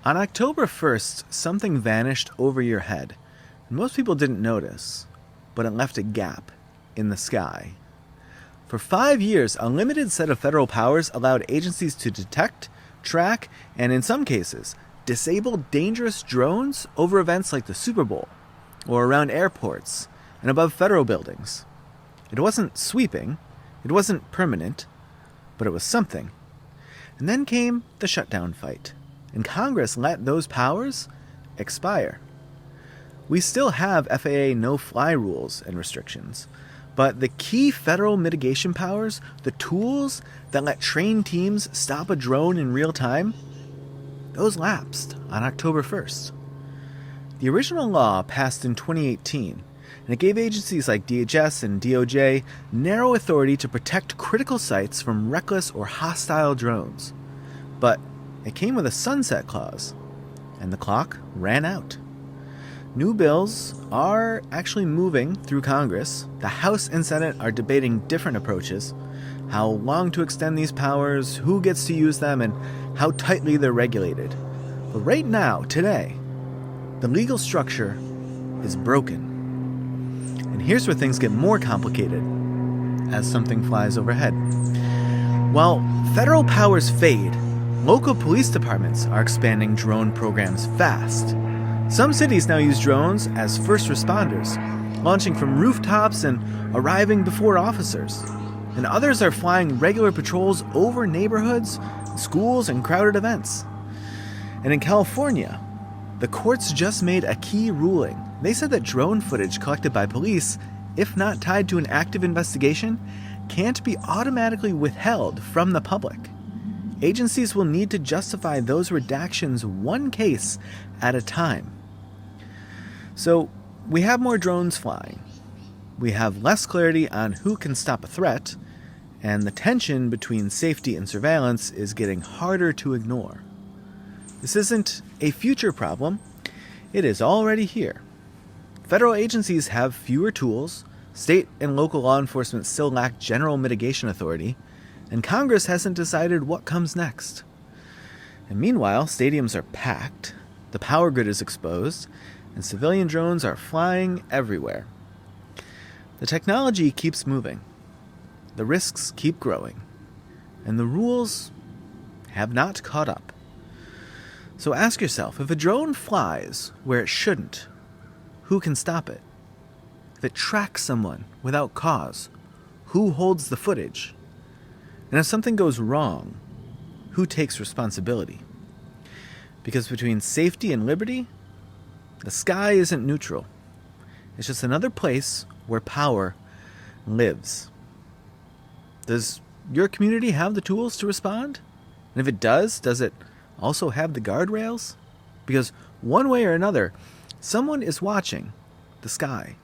On October 1st, something vanished over your head. Most people didn't notice, but it left a gap in the sky. For 5 years, a limited set of federal powers allowed agencies to detect, track, and in some cases, disable dangerous drones over events like the Super Bowl, or around airports, and above federal buildings. It wasn't sweeping, it wasn't permanent, but it was something. And then came the shutdown fight, and Congress let those powers expire. We still have FAA no-fly rules and restrictions, but the key federal mitigation powers, the tools that let trained teams stop a drone in real time, those lapsed on October 1st. The original law passed in 2018, and it gave agencies like DHS and DOJ narrow authority to protect critical sites from reckless or hostile drones. But it came with a sunset clause, and the clock ran out. New bills are actually moving through Congress. The House and Senate are debating different approaches, how long to extend these powers, who gets to use them, and how tightly they're regulated. But right now, today, the legal structure is broken. And here's where things get more complicated as something flies overhead. While federal powers fade, local police departments are expanding drone programs fast. Some cities now use drones as first responders, launching from rooftops and arriving before officers. And others are flying regular patrols over neighborhoods, schools, and crowded events. And in California, the courts just made a key ruling. They said that drone footage collected by police, if not tied to an active investigation, can't be automatically withheld from the public. Agencies will need to justify those redactions one case at a time. So, we have more drones flying. We have less clarity on who can stop a threat, and the tension between safety and surveillance is getting harder to ignore. This isn't a future problem. It is already here. Federal agencies have fewer tools, state and local law enforcement still lack general mitigation authority, and Congress hasn't decided what comes next. And meanwhile, stadiums are packed, the power grid is exposed, and civilian drones are flying everywhere. The technology keeps moving, the risks keep growing, and the rules have not caught up. So ask yourself, if a drone flies where it shouldn't, who can stop it? If it tracks someone without cause, who holds the footage? And if something goes wrong, who takes responsibility? Because between safety and liberty, the sky isn't neutral. It's just another place where power lives. Does your community have the tools to respond? And if it does it also have the guardrails? Because one way or another, someone is watching the sky.